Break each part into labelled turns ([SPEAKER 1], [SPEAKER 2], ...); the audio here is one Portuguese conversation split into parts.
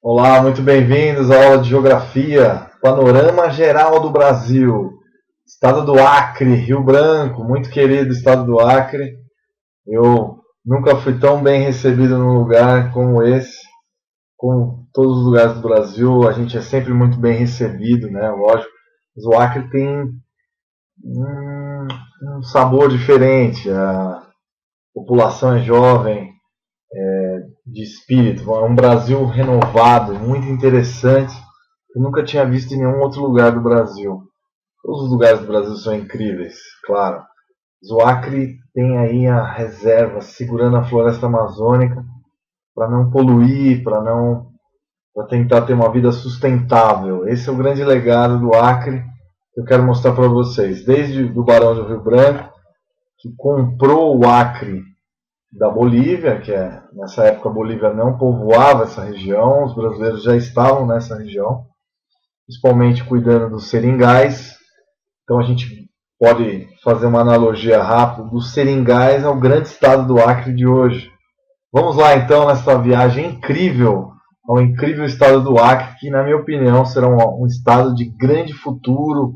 [SPEAKER 1] Olá, muito bem-vindos à aula de Geografia. Panorama geral do Brasil. Estado do Acre, Rio Branco, muito querido estado do Acre. Eu nunca fui tão bem recebido num lugar como esse. Como todos os lugares do Brasil, a gente é sempre muito bem recebido, né? Lógico. Mas o Acre tem um sabor diferente. A população é jovem, de espírito, é um Brasil renovado, muito interessante. Eu nunca tinha visto em nenhum outro lugar do Brasil. Todos os lugares do Brasil são incríveis, claro. O Acre tem aí a reserva segurando a floresta amazônica para não poluir, para tentar ter uma vida sustentável. Esse é o grande legado do Acre que eu quero mostrar para vocês. Desde o Barão do Rio Branco, que comprou o Acre da Bolívia, nessa época a Bolívia não povoava essa região, os brasileiros já estavam nessa região, principalmente cuidando dos seringais. Então a gente pode fazer uma analogia rápida dos seringais ao grande estado do Acre de hoje. Vamos lá então nessa viagem incrível ao incrível estado do Acre, que na minha opinião será um estado de grande futuro,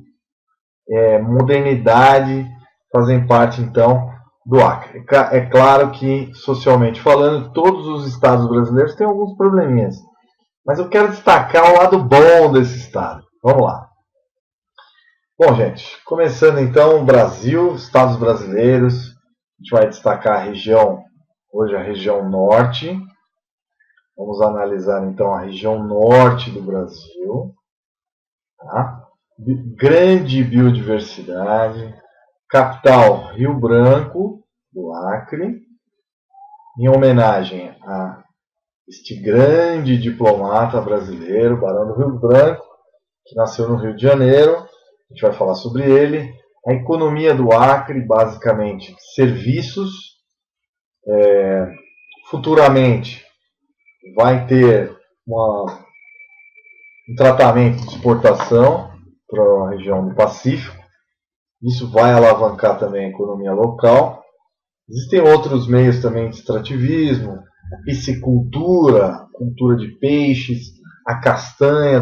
[SPEAKER 1] modernidade, fazem parte então do Acre. É claro que, socialmente falando, todos os estados brasileiros têm alguns probleminhas, mas eu quero destacar o lado bom desse estado. Vamos lá. Bom, gente, começando então, Brasil, estados brasileiros, a gente vai destacar a região, hoje a região norte. Vamos analisar então a região norte do Brasil. Tá? Grande biodiversidade. Capital, Rio Branco, do Acre, em homenagem a este grande diplomata brasileiro, Barão do Rio Branco, que nasceu no Rio de Janeiro. A gente vai falar sobre ele. A economia do Acre, basicamente, serviços. Futuramente vai ter um tratamento de exportação para a região do Pacífico. Isso vai alavancar também a economia local. Existem outros meios também de extrativismo, a piscicultura, cultura de peixes, a castanha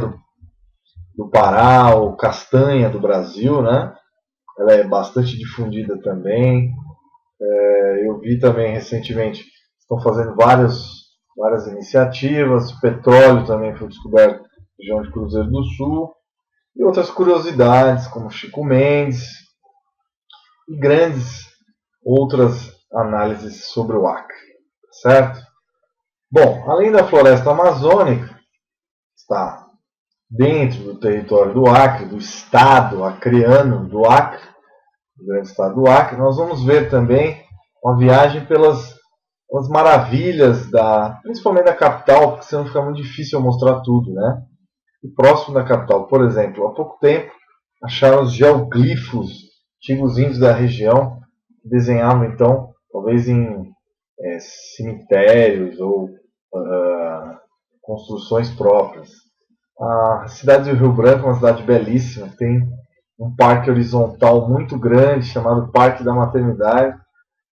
[SPEAKER 1] do Pará, ou castanha do Brasil, né? Ela é bastante difundida também. Eu vi também recentemente, estão fazendo várias iniciativas. O petróleo também foi descoberto na região de Cruzeiro do Sul. E outras curiosidades, como Chico Mendes, e grandes outras análises sobre o Acre, certo? Bom, além da floresta amazônica, está dentro do território do Acre, do estado acreano do Acre, do grande estado do Acre, nós vamos ver também uma viagem pelas maravilhas, principalmente da capital, porque senão fica muito difícil eu mostrar tudo, né? E próximo da capital, por exemplo, há pouco tempo acharam os geoglifos antigos índios da região, que desenhavam então, talvez em cemitérios ou construções próprias. A cidade do Rio Branco é uma cidade belíssima, tem um parque horizontal muito grande, chamado Parque da Maternidade,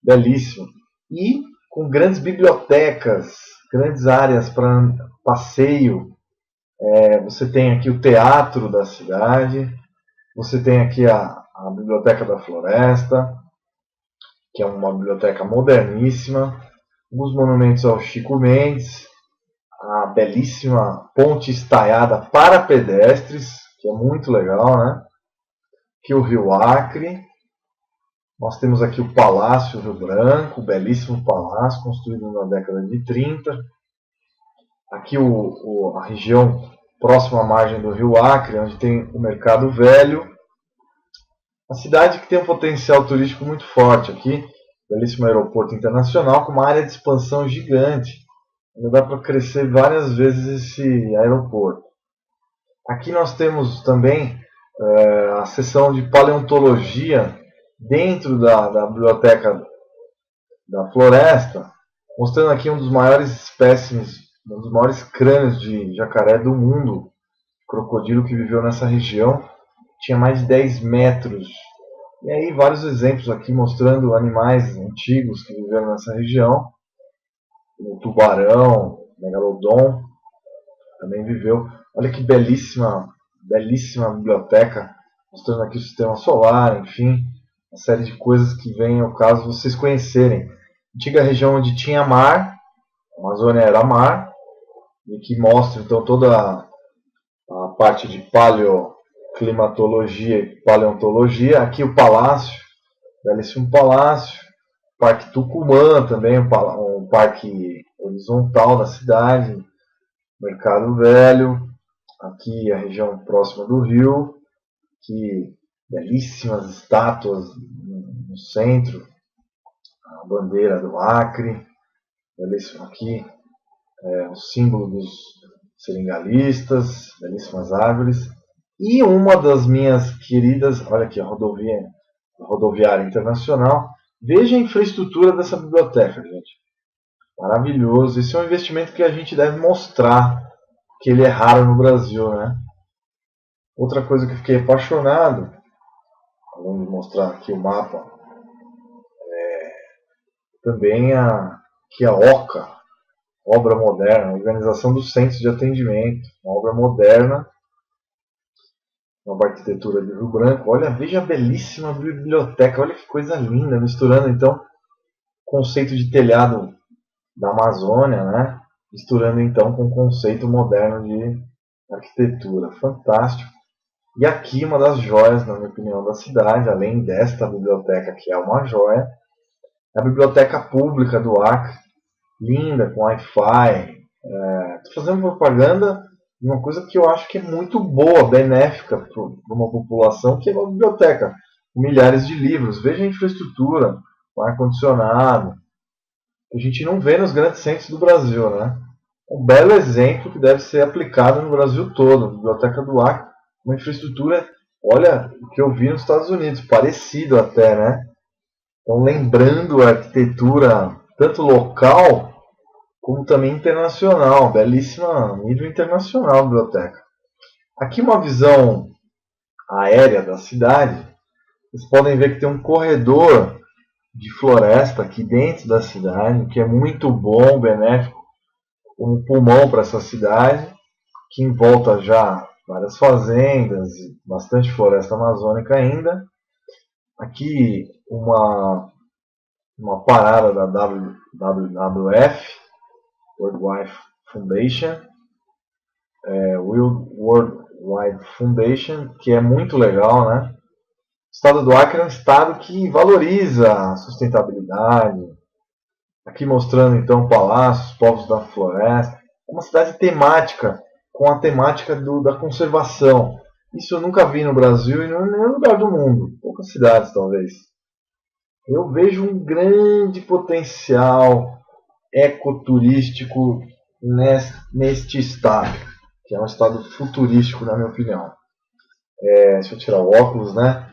[SPEAKER 1] belíssimo, e com grandes bibliotecas, grandes áreas para passeio. Você tem aqui o teatro da cidade, você tem aqui a Biblioteca da Floresta, que é uma biblioteca moderníssima, alguns monumentos ao Chico Mendes, a belíssima ponte estaiada para pedestres, que é muito legal, né? Aqui o Rio Acre, nós temos aqui o Palácio Rio Branco, belíssimo palácio, construído na década de 30. Aqui a região próxima à margem do Rio Acre, onde tem o Mercado Velho. A cidade que tem um potencial turístico muito forte aqui, belíssimo aeroporto internacional, com uma área de expansão gigante. Ainda dá para crescer várias vezes esse aeroporto. Aqui nós temos também a seção de paleontologia dentro da biblioteca da Floresta, mostrando aqui um dos maiores espécimes, um dos maiores crânios de jacaré do mundo, crocodilo que viveu nessa região. Tinha mais de 10 metros. E aí vários exemplos aqui mostrando animais antigos que viveram nessa região. O tubarão, megalodon. também viveu. Olha que belíssima, belíssima biblioteca, mostrando aqui o sistema solar, enfim, uma série de coisas que vem ao caso vocês conhecerem. Antiga região onde tinha mar, a Amazônia era mar, e que mostra então toda a parte de paleoclimatologia e paleontologia. Aqui o palácio, belíssimo palácio. Parque Tucumã também, um parque horizontal da cidade. Mercado Velho, aqui a região próxima do rio, que belíssimas estátuas no centro, a bandeira do Acre, belíssimo aqui, o símbolo dos seringalistas, belíssimas árvores, e uma das minhas queridas, olha aqui, a rodoviária internacional. Veja a infraestrutura dessa biblioteca, gente. Maravilhoso. Esse é um investimento que a gente deve mostrar, que ele é raro no Brasil, né? Outra coisa que eu fiquei apaixonado, além de mostrar aqui o mapa, também aqui a OCA, obra moderna, Organização dos Centros de Atendimento, uma obra moderna, uma arquitetura de Rio Branco. Olha, veja a belíssima biblioteca, olha que coisa linda, misturando então o conceito de telhado da Amazônia, né? Misturando então com o conceito moderno de arquitetura. Fantástico. E aqui uma das joias, na minha opinião, da cidade, além desta biblioteca que é uma joia, é a Biblioteca Pública do Acre, linda, com Wi-Fi. Estou fazendo propaganda de uma coisa que eu acho que é muito boa, benéfica para uma população, que é uma biblioteca com milhares de livros. Veja a infraestrutura, o ar-condicionado, que a gente não vê nos grandes centros do Brasil, né? Um belo exemplo que deve ser aplicado no Brasil todo. A Biblioteca do Acre, uma infraestrutura, olha o que eu vi nos Estados Unidos, parecido até, né? Então, lembrando a arquitetura tanto local como também internacional, belíssima nível internacional a biblioteca. Aqui uma visão aérea da cidade. Vocês podem ver que tem um corredor de floresta aqui dentro da cidade, que é muito bom, benéfico, um pulmão para essa cidade, que em volta já várias fazendas, bastante floresta amazônica ainda. Aqui uma parada da WWF, World Wide Foundation, World Wide Foundation, que é muito legal, né? O estado do Acre é um estado que valoriza a sustentabilidade. Aqui mostrando então palácios, povos da floresta. É uma cidade temática, com a temática da conservação. Isso eu nunca vi no Brasil e em nenhum lugar do mundo. Poucas cidades, talvez. Eu vejo um grande potencial ecoturístico neste estado, que é um estado futurístico, na minha opinião. Deixa eu tirar o óculos, né?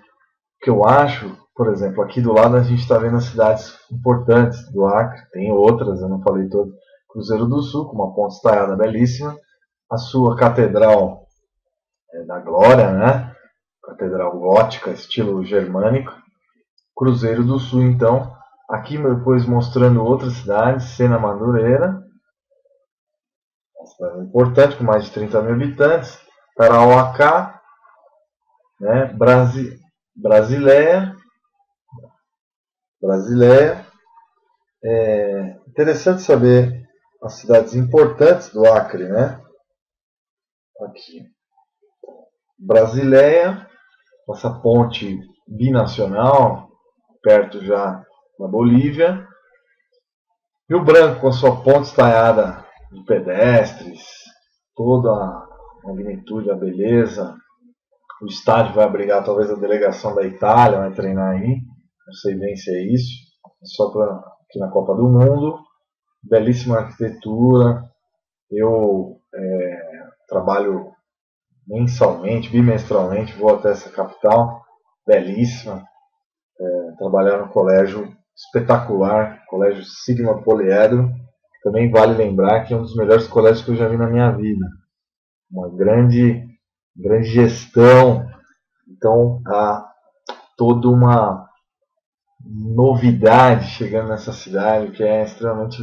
[SPEAKER 1] O que eu acho, por exemplo, aqui do lado a gente está vendo as cidades importantes do Acre, tem outras, eu não falei todas. Cruzeiro do Sul, com uma ponte estaiada belíssima, a sua Catedral da Glória, né? Catedral gótica, estilo germânico. Cruzeiro do Sul, então, aqui depois mostrando outras cidades, Sena Madureira, uma cidade importante, com mais de 30 mil habitantes, Tarauacá, né? Brasileia. Interessante saber as cidades importantes do Acre, né? Aqui, Brasileia, essa ponte binacional, perto já da Bolívia. Rio Branco, com a sua ponte estaiada de pedestres, toda a magnitude, a beleza. O estádio vai abrigar talvez a delegação da Itália, vai treinar aí. Não sei bem se é isso. Só aqui na Copa do Mundo. Belíssima arquitetura. Eu trabalho mensalmente, bimestralmente, vou até essa capital. Belíssima. Trabalhar no colégio espetacular, Colégio Sigma Poliedro. Também vale lembrar que é um dos melhores colégios que eu já vi na minha vida. Uma grande gestão. Então há toda uma novidade chegando nessa cidade, que é extremamente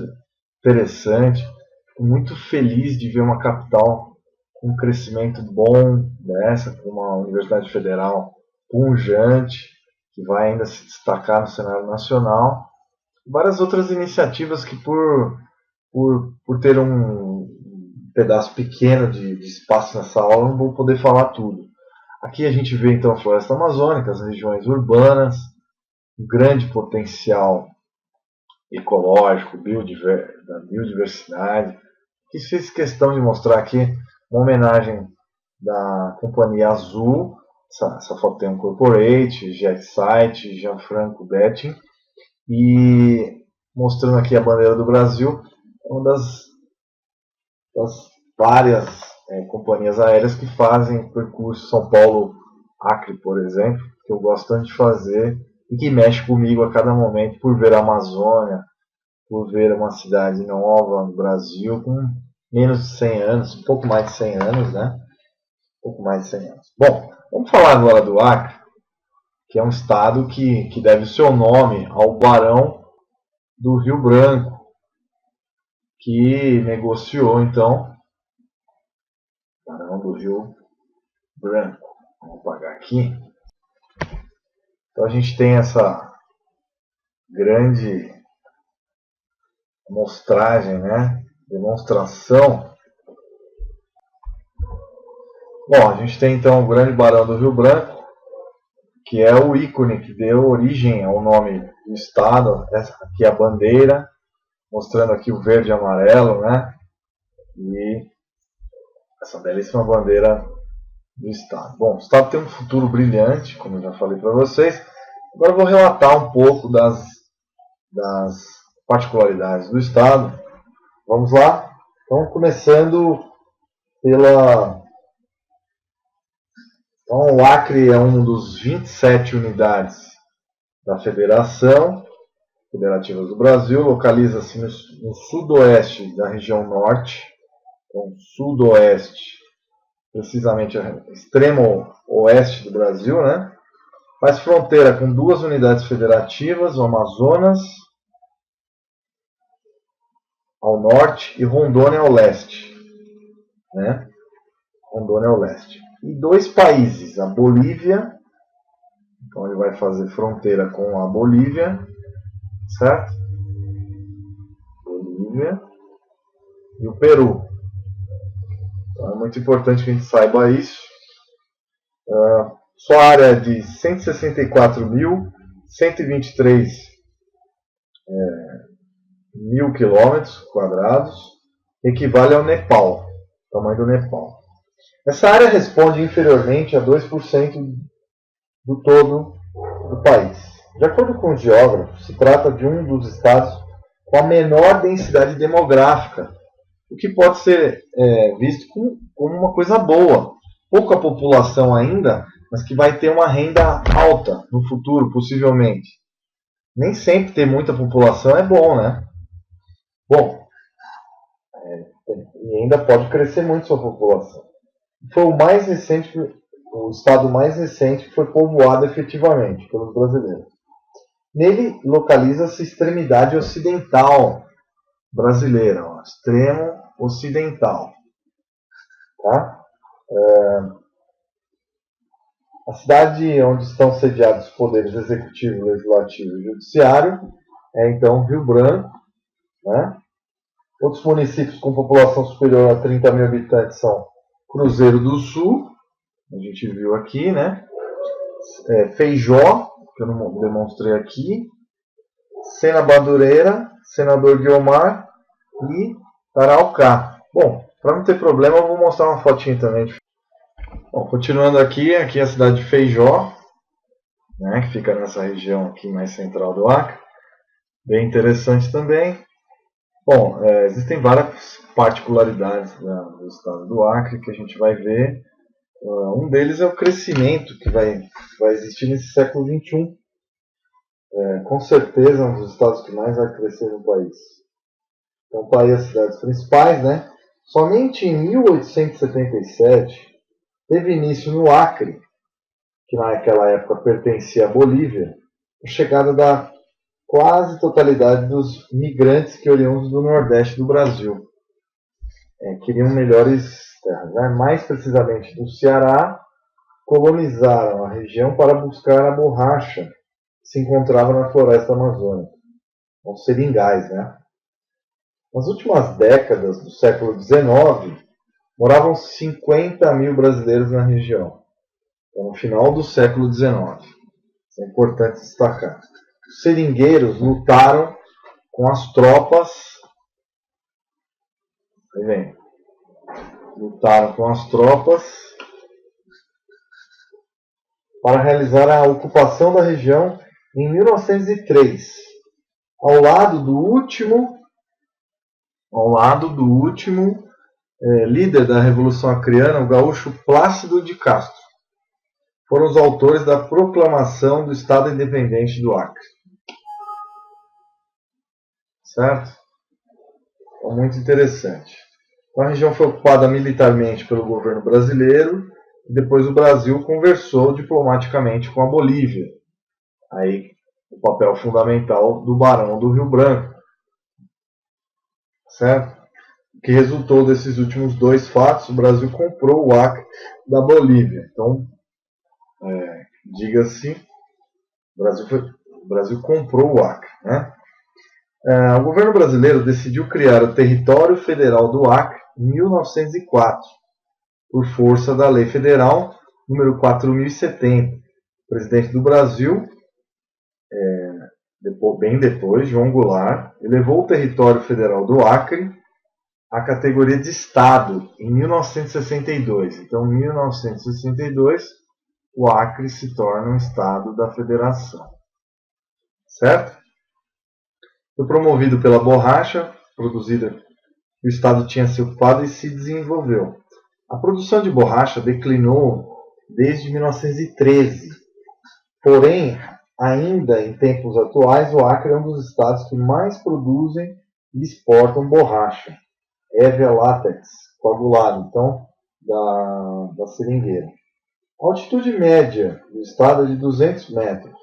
[SPEAKER 1] interessante. Fico muito feliz de ver uma capital um crescimento bom dessa, com uma universidade federal pujante, que vai ainda se destacar no cenário nacional. Várias outras iniciativas que por ter um pedaço pequeno de espaço nessa aula, não vou poder falar tudo. Aqui a gente vê então a floresta amazônica, as regiões urbanas, um grande potencial ecológico, da biodiversidade, que fiz questão de mostrar aqui uma homenagem da Companhia Azul. Essa foto tem um corporate, JetSite, Gianfranco Betting, e mostrando aqui a bandeira do Brasil, uma das várias companhias aéreas que fazem percurso São Paulo-Acre, por exemplo, que eu gosto tanto de fazer e que mexe comigo a cada momento por ver a Amazônia, por ver uma cidade nova no Brasil com menos de 100 anos, um pouco mais de 100 anos, né? Um pouco mais de 100 anos. Bom, vamos falar agora do Acre, que é um estado que deve o seu nome ao barão do Rio Branco, que negociou, então, barão do Rio Branco. Vamos apagar aqui. Então a gente tem essa grande mostragem, né? Demonstração. Bom, a gente tem então o grande barão do Rio Branco, que é o ícone que deu origem ao nome do estado. Essa aqui é a bandeira, mostrando aqui o verde e amarelo, né? E essa belíssima bandeira do estado. Bom, o estado tem um futuro brilhante, como eu já falei para vocês. Agora eu vou relatar um pouco das particularidades do estado. Vamos lá? Então, começando pela... Então, o Acre é um dos 27 unidades da Federação Federativa do Brasil, localiza-se no sudoeste da região norte, então sudoeste, precisamente extremo oeste do Brasil, né? Faz fronteira com duas unidades federativas, o Amazonas ao norte e Rondônia ao leste, né? Rondônia ao leste. E dois países, a Bolívia, então ele vai fazer fronteira com a Bolívia, certo? Bolívia e o Peru. Então é muito importante que a gente saiba isso. Sua área é de 164.123 mil quilômetros quadrados, equivale ao Nepal, tamanho do Nepal. Essa área responde inferiormente a 2% do todo do país. De acordo com os geógrafos, se trata de um dos estados com a menor densidade demográfica, o que pode ser visto como uma coisa boa. Pouca população ainda, mas que vai ter uma renda alta no futuro, possivelmente. Nem sempre ter muita população é bom, né? Bom, e ainda pode crescer muito sua população. Foi o estado mais recente que foi povoado efetivamente pelos brasileiros. Nele localiza-se a extremidade ocidental brasileira, ó, extremo ocidental. Tá? A cidade onde estão sediados os poderes executivo, legislativo e judiciário é então Rio Branco. Né? Outros municípios com população superior a 30 mil habitantes são Cruzeiro do Sul, a gente viu aqui, né? Feijó, que eu não demonstrei aqui, Sena Madureira, Senador Guiomar e Taraucá. Bom, para não ter problema, eu vou mostrar uma fotinha também. Bom, continuando aqui é a cidade de Feijó, né, que fica nessa região aqui mais central do Acre. Bem interessante também. Bom, existem várias particularidades do estado do Acre que a gente vai ver. Um deles é o crescimento que vai existir nesse século XXI. Com certeza, um dos estados que mais vai crescer no país. Então, está aí as cidades principais, né? Somente em 1877 teve início no Acre, que naquela época pertencia à Bolívia, a chegada da quase totalidade dos migrantes que oriundos do Nordeste do Brasil. Queriam melhores terras. originários, né? Mais precisamente do Ceará, colonizaram a região para buscar a borracha que se encontrava na floresta amazônica, os seringais, né? Nas últimas décadas do século XIX, moravam 50 mil brasileiros na região. Então, no final do século XIX. Isso é importante destacar. Os seringueiros lutaram com as tropas. Aí vem. Lutaram com as tropas para realizar a ocupação da região em 1903, ao lado do último líder da Revolução Acreana, o gaúcho Plácido de Castro. Foram os autores da proclamação do Estado Independente do Acre. Certo? Então, muito interessante. Então, a região foi ocupada militarmente pelo governo brasileiro e depois o Brasil conversou diplomaticamente com a Bolívia. Aí, o papel fundamental do Barão do Rio Branco. Certo? O que resultou desses últimos dois fatos, o Brasil comprou o Acre da Bolívia. Então, diga-se, o Brasil comprou o Acre. Né? O governo brasileiro decidiu criar o Território Federal do Acre em 1904, por força da Lei Federal número 4070. O presidente do Brasil, bem depois, João Goulart, elevou o Território Federal do Acre à categoria de Estado em 1962. Então, em 1962, o Acre se torna um Estado da Federação. Certo? Foi promovido pela borracha, produzida que o Estado tinha se ocupado e se desenvolveu. A produção de borracha declinou desde 1913. Porém, ainda em tempos atuais, o Acre é um dos estados que mais produzem e exportam borracha. Hevea látex coagulado, então, da seringueira. A altitude média do estado é de 200 metros.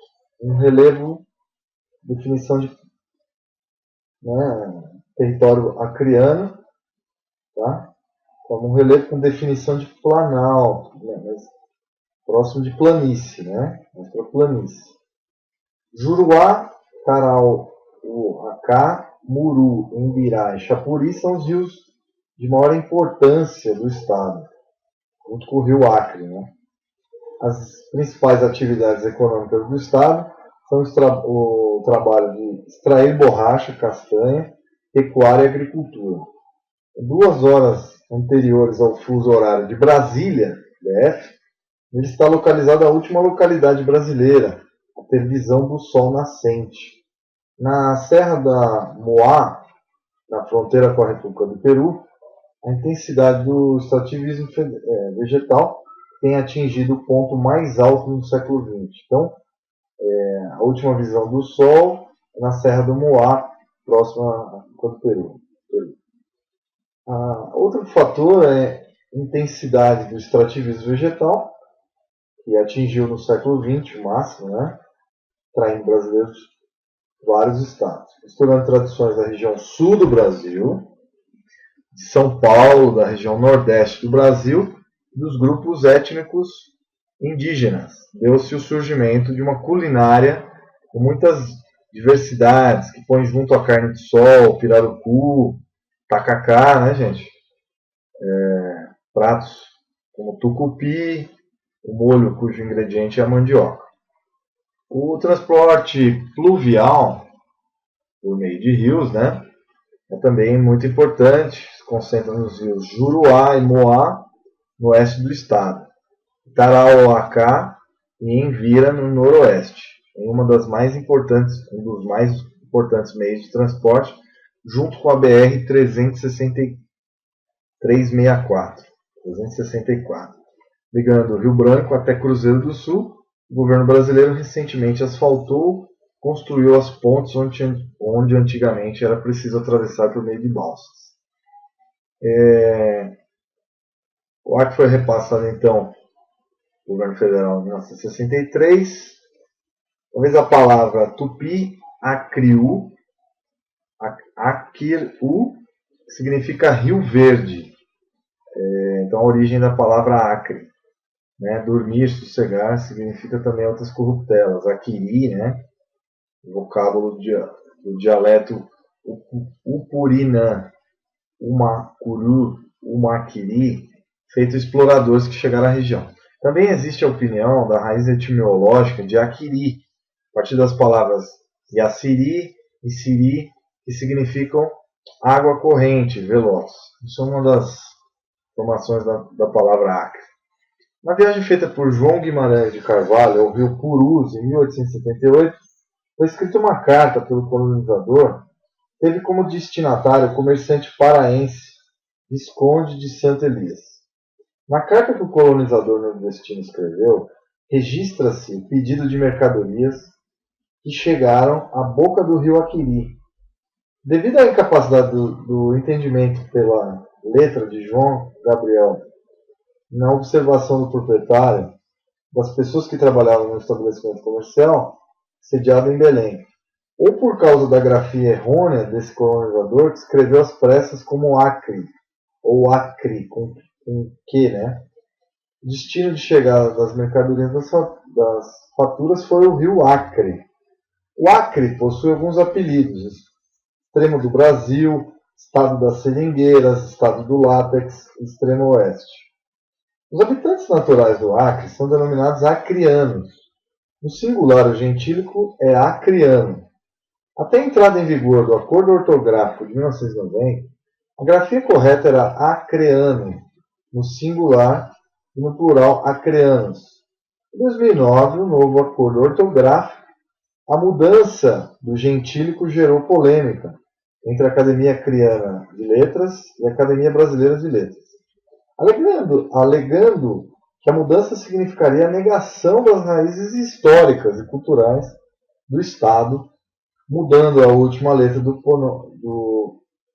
[SPEAKER 1] Um relevo, definição de território acreano, tá? Como um relevo com definição de planalto, mas próximo de planície, né? Mais para planície. Juruá, Carauacá, Muru, Imbirá e Chapuri são os rios de maior importância do estado, junto com o rio Acre, né? As principais atividades econômicas do estado são o trabalho de extrair borracha, castanha, pecuária e agricultura. 2 horas anteriores ao fuso horário de Brasília, DF, ele está localizada a última localidade brasileira, a ter visão do sol nascente. Na Serra da Moá, na fronteira com a República do Peru, a intensidade do extrativismo vegetal tem atingido o ponto mais alto no século XX. Então, a última visão do sol é na Serra do Moá, próxima à República do Peru. Outro fator é a intensidade do extrativismo vegetal, que atingiu no século XX o máximo, né? Traindo brasileiros de vários estados, misturando tradições da região sul do Brasil, de São Paulo, da região nordeste do Brasil, e dos grupos étnicos indígenas. Deu-se o surgimento de uma culinária com muitas diversidades, que põe junto a carne de sol, pirarucu, tacacá, né, gente? Pratos como tucupi, o molho cujo ingrediente é a mandioca. O transporte pluvial, por meio de rios, né, é também muito importante. Se concentra nos rios Juruá e Moá, no oeste do estado, Tarauacá e Envira, no noroeste, em um dos mais importantes meios de transporte, junto com a BR 364, ligando o Rio Branco até Cruzeiro do Sul. O governo brasileiro recentemente asfaltou, construiu as pontes onde antigamente era preciso atravessar por meio de balsas. O Acre foi repassado então ao governo federal em 1963. Talvez a palavra tupi, acriu, significa Rio Verde. Então a origem da palavra acre, né? Dormir, sossegar, significa também outras corruptelas. Aquiri, né? O vocábulo do dialeto Upurinã, Umacuru, Umaquiri, feito exploradores que chegaram à região. Também existe a opinião da raiz etimológica de Aquiri, a partir das palavras Yassiri e Siri, que significam água corrente, veloz. Isso é uma das formações da palavra Acre. Na viagem feita por João Guimarães de Carvalho ao rio Purus, em 1878, foi escrita uma carta pelo colonizador. Teve como destinatário o comerciante paraense Visconde de Santa Elias. Na carta que o colonizador nordestino escreveu, registra-se o pedido de mercadorias que chegaram à boca do rio Aquiri. Devido à incapacidade do entendimento pela letra de João Gabriel, na observação do proprietário, das pessoas que trabalhavam no estabelecimento comercial, sediado em Belém, ou por causa da grafia errônea desse colonizador, que escreveu às pressas como Acre, ou Acre, com que, né? O destino de chegada das mercadorias das faturas foi o rio Acre. O Acre possui alguns apelidos: extremo do Brasil, estado das seringueiras, estado do látex, extremo oeste. Os habitantes naturais do Acre são denominados acrianos. No singular, o gentílico é acriano. Até a entrada em vigor do Acordo Ortográfico de 1990, a grafia correta era acreano, no singular, e no plural acreanos. Em 2009, o novo Acordo Ortográfico, a mudança do gentílico gerou polêmica entre a Academia Acriana de Letras e a Academia Brasileira de Letras, alegando que a mudança significaria a negação das raízes históricas e culturais do Estado, mudando a última letra do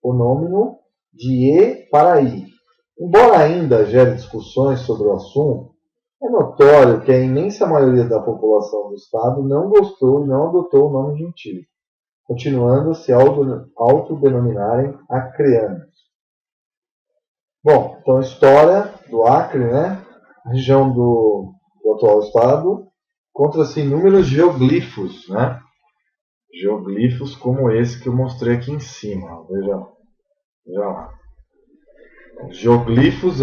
[SPEAKER 1] fonômino de E para I. Embora ainda gere discussões sobre o assunto, é notório que a imensa maioria da população do Estado não gostou e não adotou o nome gentílico, continuando a se autodenominarem acreanos. Bom, então a história do Acre, né? A região do atual estado, encontra-se inúmeros geoglifos, né? Geoglifos como esse que eu mostrei aqui em cima. Veja lá. Geoglifos,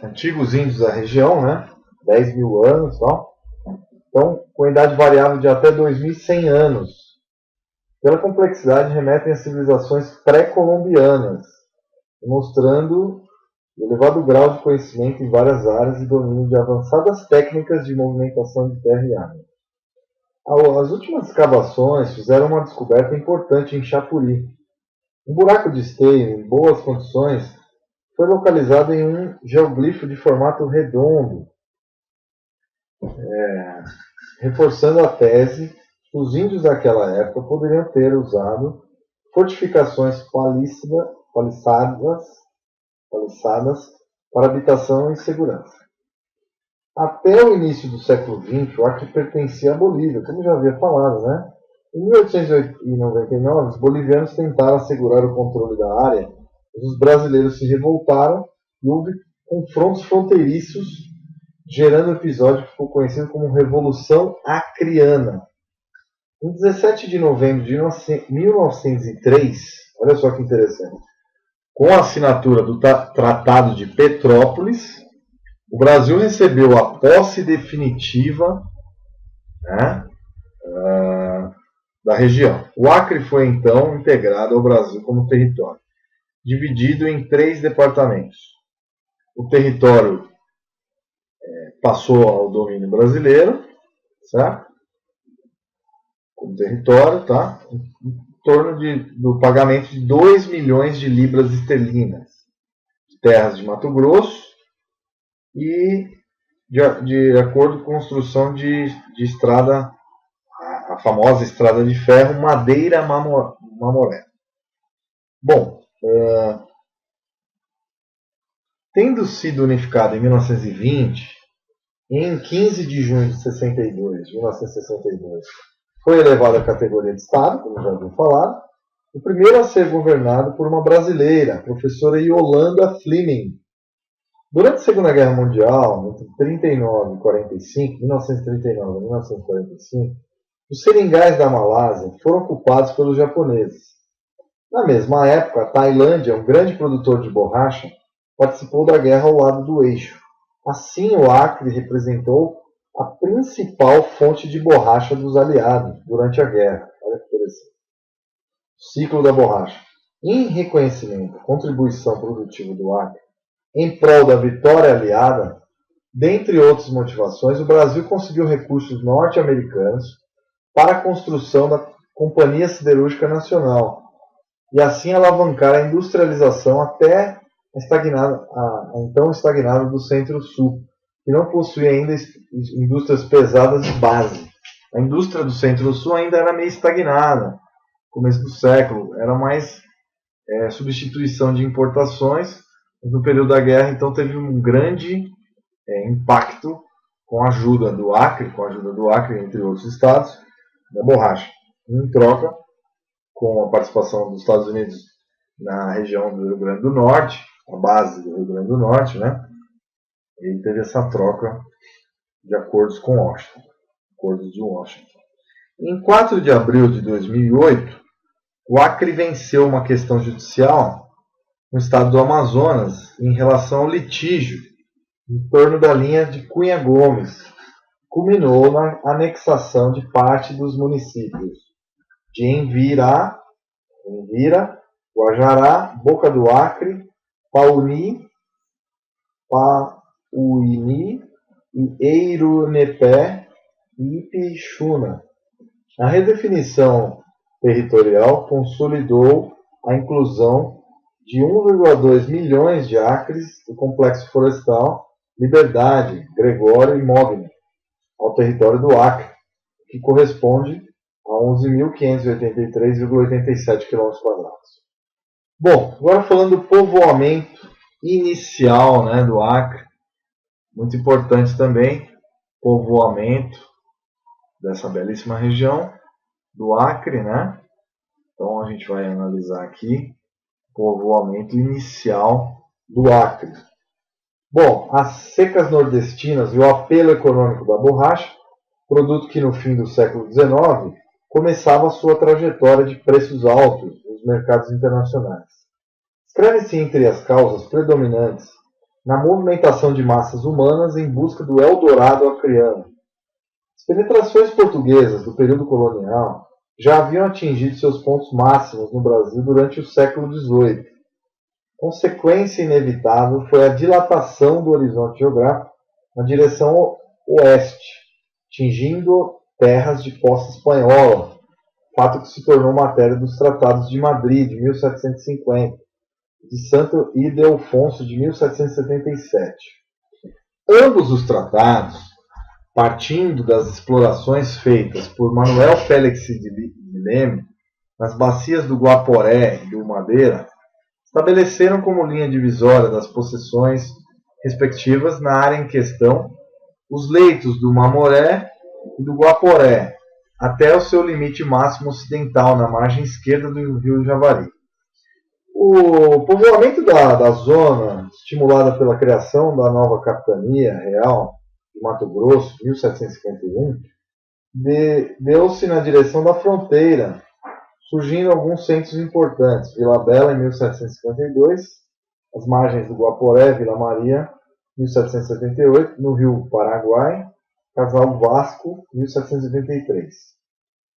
[SPEAKER 1] antigos índios da região, né? 10 mil anos, tal. Então, com idade variável de até 2.100 anos. Pela complexidade, remetem a civilizações pré-colombianas, mostrando elevado grau de conhecimento em várias áreas e domínio de avançadas técnicas de movimentação de terra e água. As últimas escavações fizeram uma descoberta importante em Chapuri. Um buraco de esteio em boas condições foi localizado em um geoglifo de formato redondo, reforçando a tese que os índios daquela época poderiam ter usado fortificações paliçadas para habitação e segurança. Até o início do século XX, o Acre pertencia à Bolívia, como já havia falado, né? Em 1899, os bolivianos tentaram assegurar o controle da área, mas os brasileiros se revoltaram e houve confrontos fronteiriços, gerando um episódio que ficou conhecido como Revolução Acreana. Em 17 de novembro de 1903, olha só que interessante, com a assinatura do Tratado de Petrópolis, o Brasil recebeu a posse definitiva, né, da região. O Acre foi então integrado ao Brasil como território, dividido em 3 departamentos. O território passou ao domínio brasileiro, certo? Como território, tá? Em torno do pagamento de 2 milhões de libras esterlinas de terras de Mato Grosso e de acordo com a construção de estrada, a famosa estrada de ferro Madeira-Mamoré. Bom, tendo sido unificado em 1920, em 15 de junho de 1962, foi elevado à categoria de Estado, como já havia falado, o primeiro a ser governado por uma brasileira, a professora Yolanda Fleming. Durante a Segunda Guerra Mundial, entre 1939 e 1945, os seringais da Malásia foram ocupados pelos japoneses. Na mesma época, a Tailândia, um grande produtor de borracha, participou da guerra ao lado do eixo. Assim, o Acre representou a principal fonte de borracha dos aliados durante a guerra. Olha que interessante. Ciclo da borracha. Em reconhecimento à contribuição produtiva do Acre em prol da vitória aliada, dentre outras motivações, o Brasil conseguiu recursos norte-americanos para a construção da Companhia Siderúrgica Nacional e assim alavancar a industrialização até a então estagnada do Centro-Sul, que não possuía ainda indústrias pesadas de base. A indústria do Centro-Sul ainda era meio estagnada, no começo do século, era mais substituição de importações, mas no período da guerra então teve um grande impacto com a ajuda do Acre, entre outros estados, da borracha. Em troca, com a participação dos Estados Unidos na região do Rio Grande do Norte, a base do Rio Grande do Norte, né? Ele teve essa troca de acordos com Washington, acordos de Washington. Em 4 de abril de 2008, o Acre venceu uma questão judicial no estado do Amazonas em relação ao litígio em torno da linha de Cunha Gomes, culminou na anexação de parte dos municípios de Envira, Guajará, Boca do Acre, Pauini e Eirunepé e Ipixuna. A redefinição territorial consolidou a inclusão de 1,2 milhões de acres do complexo florestal Liberdade, Gregório e Mogni ao território do Acre, que corresponde a 11.583,87 km². Bom, agora falando do povoamento inicial, né, do Acre, muito importante também, povoamento dessa belíssima região do Acre, né? Então a gente vai analisar aqui o povoamento inicial do Acre. Bom, as secas nordestinas e o apelo econômico da borracha, produto que no fim do século XIX começava a sua trajetória de preços altos nos mercados internacionais. Escreve-se entre as causas predominantes na movimentação de massas humanas em busca do Eldorado acreano. As penetrações portuguesas do período colonial já haviam atingido seus pontos máximos no Brasil durante o século XVIII. Consequência inevitável foi a dilatação do horizonte geográfico na direção oeste, atingindo terras de posse espanhola, fato que se tornou matéria dos Tratados de Madrid, de 1750, de Santo Ildefonso, de 1777. Ambos os tratados, partindo das explorações feitas por Manuel Félix de Leme nas bacias do Guaporé e do Madeira, estabeleceram como linha divisória das possessões respectivas na área em questão os leitos do Mamoré e do Guaporé, até o seu limite máximo ocidental, na margem esquerda do rio Javari. O povoamento da zona, estimulada pela criação da nova Capitania Real de Mato Grosso, em 1751, deu-se na direção da fronteira, surgindo alguns centros importantes. Vila Bela, em 1752, as margens do Guaporé, Vila Maria, 1778, no rio Paraguai, Casal Vasco, 1783.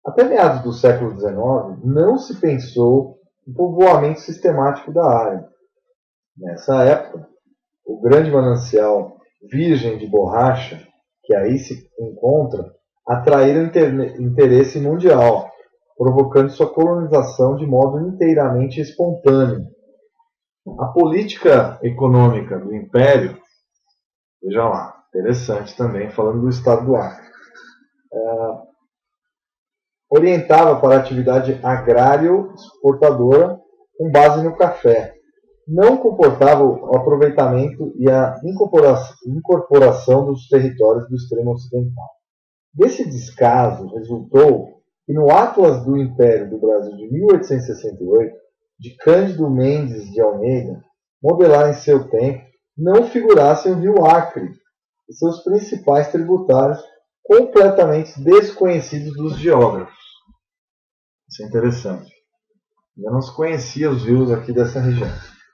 [SPEAKER 1] Até meados do século XIX, não se pensou em povoamento sistemático da área. Nessa época, o grande manancial virgem de borracha, que aí se encontra, atraíram interesse mundial, provocando sua colonização de modo inteiramente espontâneo. A política econômica do Império, veja lá, interessante também, falando do estado do Acre, orientava para a atividade agrário-exportadora com base no café. Não comportava o aproveitamento e a incorporação dos territórios do extremo ocidental. Desse descaso resultou que no Atlas do Império do Brasil de 1868, de Cândido Mendes de Almeida, modelar em seu tempo, não figurassem o rio Acre e seus principais tributários completamente desconhecidos dos geógrafos. Isso é interessante. Ainda não se conhecia os rios aqui dessa região.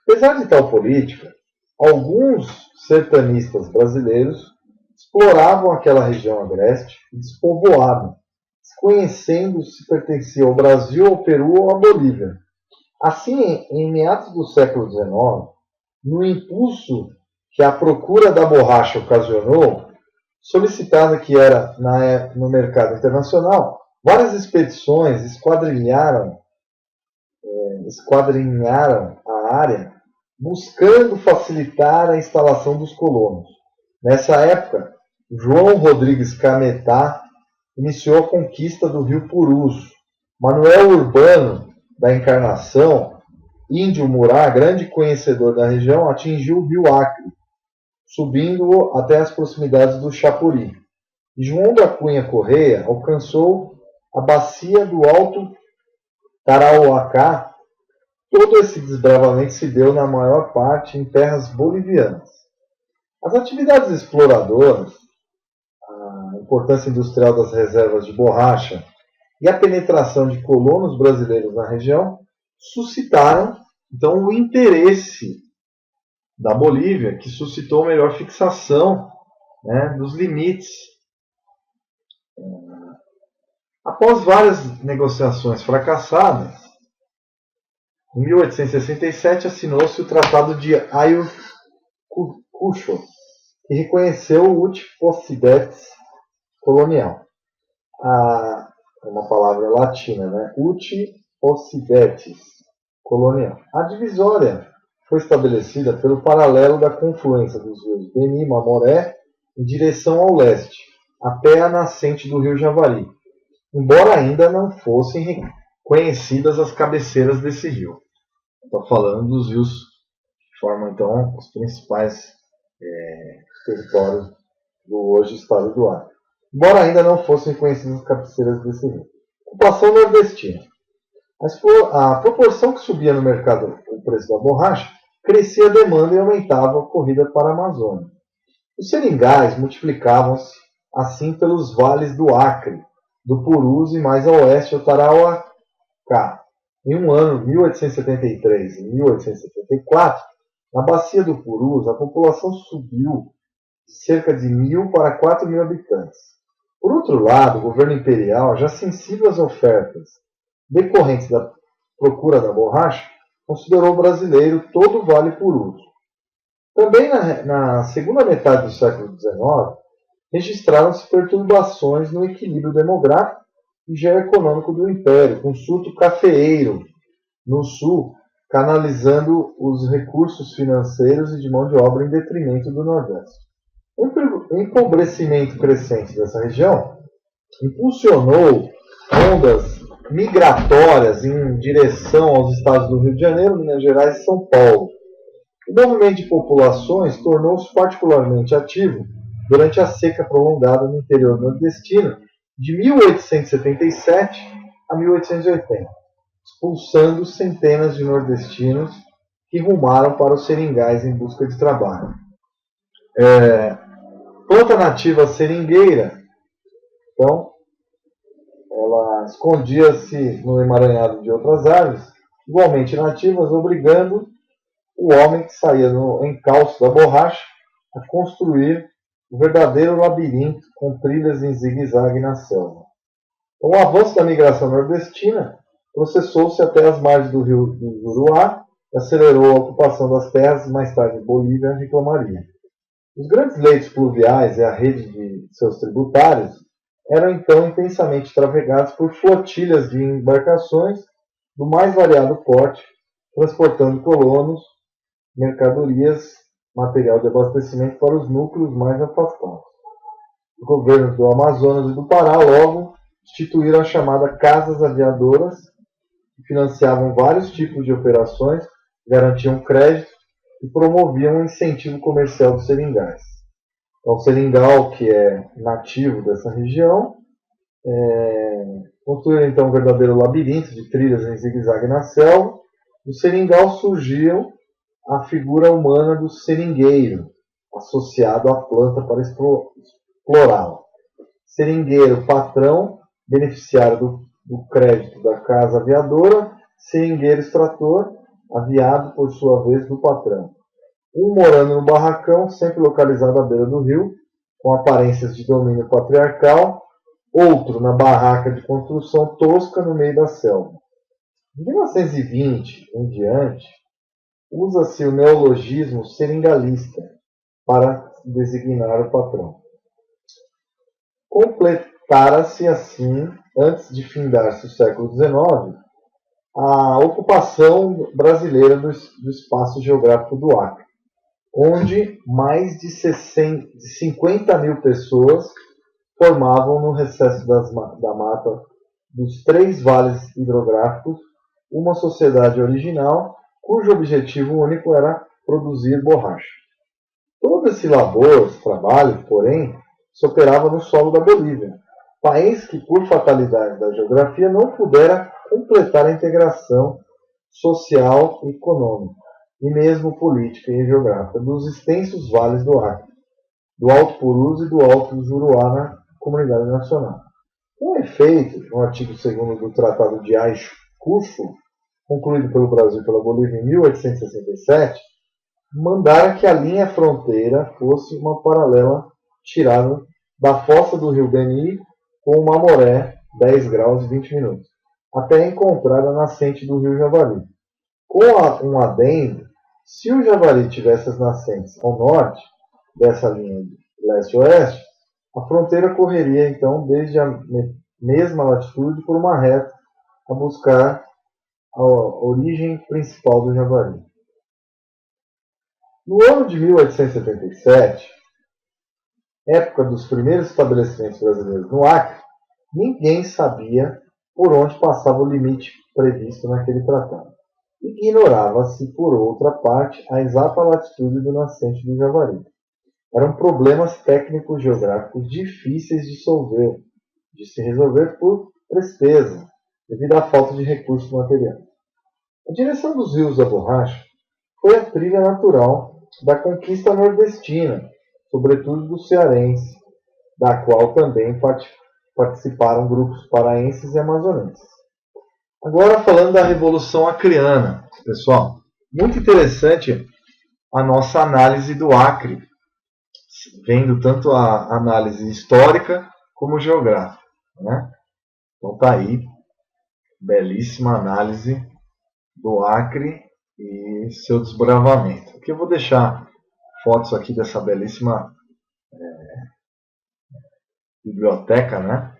[SPEAKER 1] Apesar de tal política, alguns sertanistas brasileiros exploravam aquela região agreste e despovoavam, desconhecendo se pertencia ao Brasil, ao Peru ou à Bolívia. Assim, em meados do século XIX, no impulso que a procura da borracha ocasionou, solicitada que era no mercado internacional, várias expedições esquadrinharam a área, buscando facilitar a instalação dos colonos. Nessa época, João Rodrigues Cametá iniciou a conquista do rio Purus. Manuel Urbano da Encarnação, índio Murá, grande conhecedor da região, atingiu o rio Acre, subindo até as proximidades do Chapuri. João da Cunha Correia alcançou a bacia do Alto Tarauacá. Todo esse desbravamento se deu, na maior parte, em terras bolivianas. As atividades exploradoras, a importância industrial das reservas de borracha e a penetração de colonos brasileiros na região suscitaram, então, o interesse da Bolívia, que suscitou melhor fixação, dos limites. Após várias negociações fracassadas, em 1867 assinou-se o Tratado de Ayacucho, que reconheceu o Utpossidetes colonial. É uma palavra latina, né? Utpossidetes colonial. A divisória foi estabelecida pelo paralelo da confluência dos rios Beni e Mamoré em direção ao leste, até a nascente do rio Javari, embora ainda não fossem conhecidas as cabeceiras desse rio. Estou falando dos rios que formam, então, os principais territórios do hoje estado do Acre. Embora ainda não fossem conhecidas as cabeceiras desse rio. Ocupação nordestina. A proporção que subia no mercado o preço da borracha, crescia a demanda e aumentava a corrida para a Amazônia. Os seringais multiplicavam-se assim pelos vales do Acre, do Purus e mais a oeste o Tarauacá. Em um ano, 1873 e 1874, na bacia do Purus, a população subiu de cerca de 1.000 para 4.000 habitantes. Por outro lado, o governo imperial, já sensível às ofertas decorrentes da procura da borracha, considerou brasileiro todo o Vale Purus. Também na segunda metade do século XIX, registraram-se perturbações no equilíbrio demográfico e geoeconômico do Império, com surto cafeeiro no sul, canalizando os recursos financeiros e de mão de obra em detrimento do Nordeste. O empobrecimento crescente dessa região impulsionou ondas migratórias em direção aos estados do Rio de Janeiro, Minas Gerais e São Paulo. O movimento de populações tornou-se particularmente ativo durante a seca prolongada no interior nordestino de 1877 a 1880, expulsando centenas de nordestinos que rumaram para os seringais em busca de trabalho. Planta nativa seringueira, então, ela escondia-se no emaranhado de outras árvores, igualmente nativas, obrigando o homem que saía no encalço da borracha a construir o verdadeiro labirinto com trilhas em zigue-zague na selva. O avanço da migração nordestina processou-se até as margens do rio do Juruá e acelerou a ocupação das terras, mais tarde Bolívia reclamaria. Os grandes leitos pluviais e a rede de seus tributários eram então intensamente trafegados por flotilhas de embarcações do mais variado porte, transportando colonos, mercadorias, material de abastecimento para os núcleos mais afastados. Os governos do Amazonas e do Pará logo instituíram a chamada Casas Aviadoras, que financiavam vários tipos de operações, garantiam crédito e promoviam o incentivo comercial dos seringais. Então, o seringal, que é nativo dessa região, construíram então um verdadeiro labirinto de trilhas em zigue-zague na selva. Do seringal surgiu a figura humana do seringueiro, associado à planta para explorá-la. Seringueiro, patrão, beneficiário do crédito da casa aviadora, seringueiro extrator, aviado por sua vez do patrão. Um morando no barracão, sempre localizado à beira do rio, com aparências de domínio patriarcal, outro na barraca de construção tosca no meio da selva. De 1920 em diante, usa-se o neologismo seringalista para designar o patrão. Completara-se assim, antes de findar-se o século XIX, a ocupação brasileira do espaço geográfico do Acre, onde mais de 50 mil pessoas formavam no recesso da mata dos 3 vales hidrográficos uma sociedade original cujo objetivo único era produzir borracha. Todo esse trabalho, porém, se operava no solo da Bolívia, país que, por fatalidade da geografia, não pudera completar a integração social e econômica, e mesmo política e geográfica, dos extensos vales do Acre, do Alto Purus e do Alto Juruá na comunidade nacional. Com efeito, no artigo 2º do Tratado de Ayacucho, concluído pelo Brasil e pela Bolívia em 1867, mandara que a linha fronteira fosse uma paralela tirada da fossa do rio Beni com uma maré 10 graus e 20 minutos, até encontrar a nascente do rio Javari. Com um adendo, se o Javari tivesse as nascentes ao norte dessa linha de leste-oeste, a fronteira correria então desde a mesma latitude por uma reta a buscar a origem principal do Javari. No ano de 1877, época dos primeiros estabelecimentos brasileiros no Acre, ninguém sabia por onde passava o limite previsto naquele tratado. Ignorava-se, por outra parte, a exata latitude do nascente do Javari. Eram problemas técnicos geográficos difíceis de se resolver por presteza, devido à falta de recursos materiais. A direção dos rios da borracha foi a trilha natural da conquista nordestina, sobretudo do cearense, da qual também participaram grupos paraenses e amazonenses. Agora falando da Revolução Acreana, pessoal, muito interessante a nossa análise do Acre, vendo tanto a análise histórica como geográfica, né? Então está aí, belíssima análise do Acre e seu desbravamento. Aqui eu vou deixar fotos aqui dessa belíssima biblioteca, né?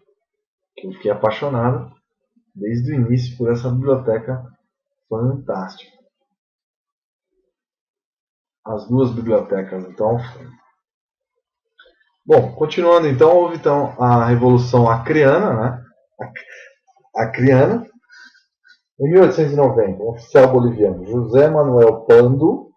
[SPEAKER 1] Que eu fiquei apaixonado desde o início por essa biblioteca fantástica. As 2 bibliotecas, então. Bom, continuando então, houve então a Revolução Acreana, né? Acreana. Em 1890, um oficial boliviano, José Manuel Pando,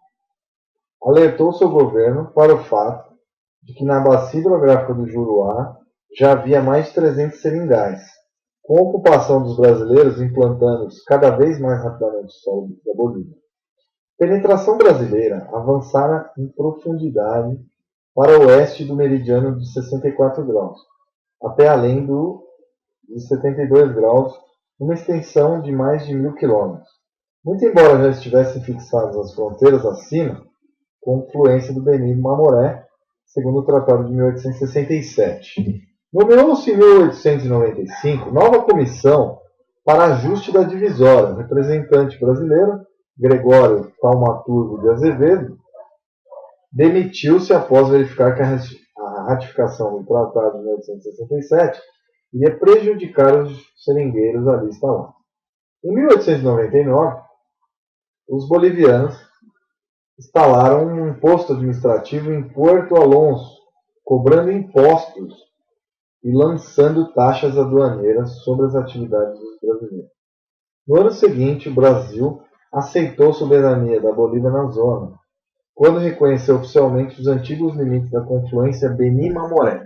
[SPEAKER 1] alertou seu governo para o fato de que na bacia hidrográfica do Juruá já havia mais de 300 seringais, com a ocupação dos brasileiros implantando-se cada vez mais rapidamente o solo da Bolívia. A penetração brasileira avançara em profundidade para o oeste do meridiano de 64 graus, até além de 72 graus, uma extensão de mais de 1.000 quilômetros. Muito embora já estivessem fixadas as fronteiras acima, com influência do Benigno Mamoré, segundo o Tratado de 1867. Nomeou-se em 1895 nova comissão para ajuste da divisória. O representante brasileiro, Gregório Taumaturgo de Azevedo, demitiu-se após verificar que a ratificação do Tratado de 1867 iria prejudicar os seringueiros ali instalados. Em 1899, os bolivianos instalaram um posto administrativo em Puerto Alonso, cobrando impostos e lançando taxas aduaneiras sobre as atividades dos brasileiros. No ano seguinte, o Brasil aceitou a soberania da Bolívia na zona, quando reconheceu oficialmente os antigos limites da confluência Beni-Mamoré.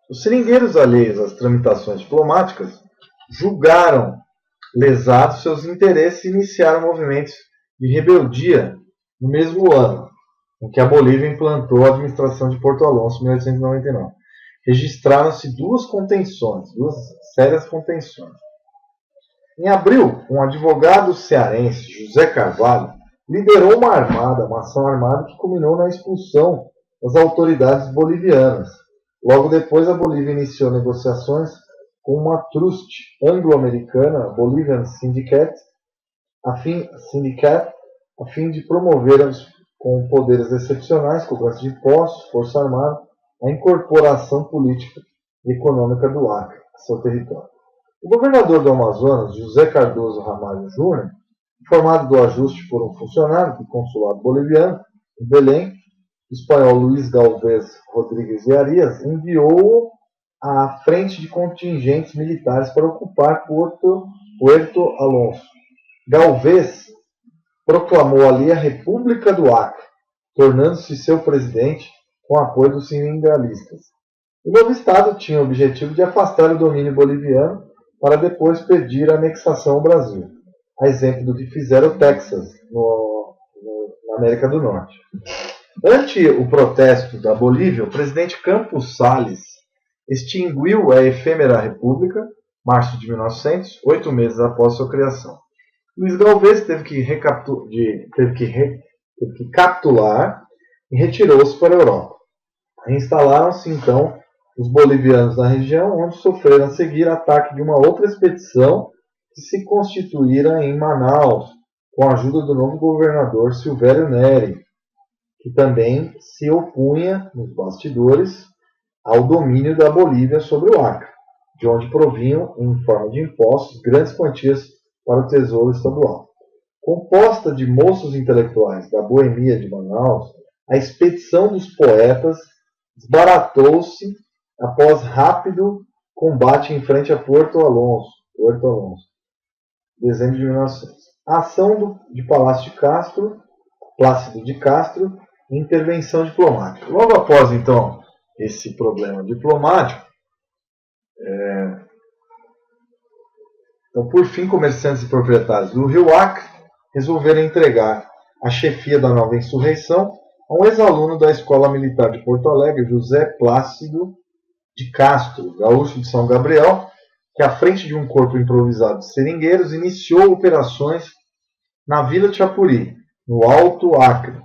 [SPEAKER 1] Os seringueiros alheios às tramitações diplomáticas julgaram lesados seus interesses, iniciaram movimentos de rebeldia no mesmo ano em que a Bolívia implantou a administração de Porto Alonso, em 1899. Registraram-se duas sérias contenções. Em abril, um advogado cearense, José Carvalho, liderou uma ação armada que culminou na expulsão das autoridades bolivianas. Logo depois, a Bolívia iniciou negociações com uma trust anglo-americana, Bolivian Syndicate, a fim de promover com poderes excepcionais, cobrança de impostos, força armada, a incorporação política e econômica do Acre a seu território. O governador do Amazonas, José Cardoso Ramalho Júnior, informado do ajuste por um funcionário do consulado boliviano em Belém, o espanhol Luiz Galvez Rodrigues de Arias, enviou-o à frente de contingentes militares para ocupar Puerto Alonso. Galvez proclamou ali a República do Acre, tornando-se seu presidente com apoio dos sindicalistas. O novo Estado tinha o objetivo de afastar o domínio boliviano para depois pedir a anexação ao Brasil, a exemplo do que fizeram o Texas, na América do Norte. Ante o protesto da Bolívia, o presidente Campos Salles extinguiu a efêmera República, março de 1900, 8 meses após sua criação. Luiz Galvez teve que capitular e retirou-se para a Europa. Instalaram-se então os bolivianos na região, onde sofreram a seguir ataque de uma outra expedição que se constituíra em Manaus, com a ajuda do novo governador Silvério Neri, que também se opunha, nos bastidores, ao domínio da Bolívia sobre o Acre, de onde provinham, em forma de impostos, grandes quantias para o Tesouro Estadual. Composta de moços intelectuais da boemia de Manaus, a expedição dos poetas desbaratou-se após rápido combate em frente a Porto Alonso, dezembro de 1900. A ação de Plácido de Castro, e intervenção diplomática. Logo após, então, esse problema diplomático, então, por fim, comerciantes e proprietários do Rio Acre resolveram entregar a chefia da nova insurreição a um ex-aluno da Escola Militar de Porto Alegre, José Plácido de Castro, gaúcho de São Gabriel, que, à frente de um corpo improvisado de seringueiros, iniciou operações na Vila de Chapuri, no Alto Acre,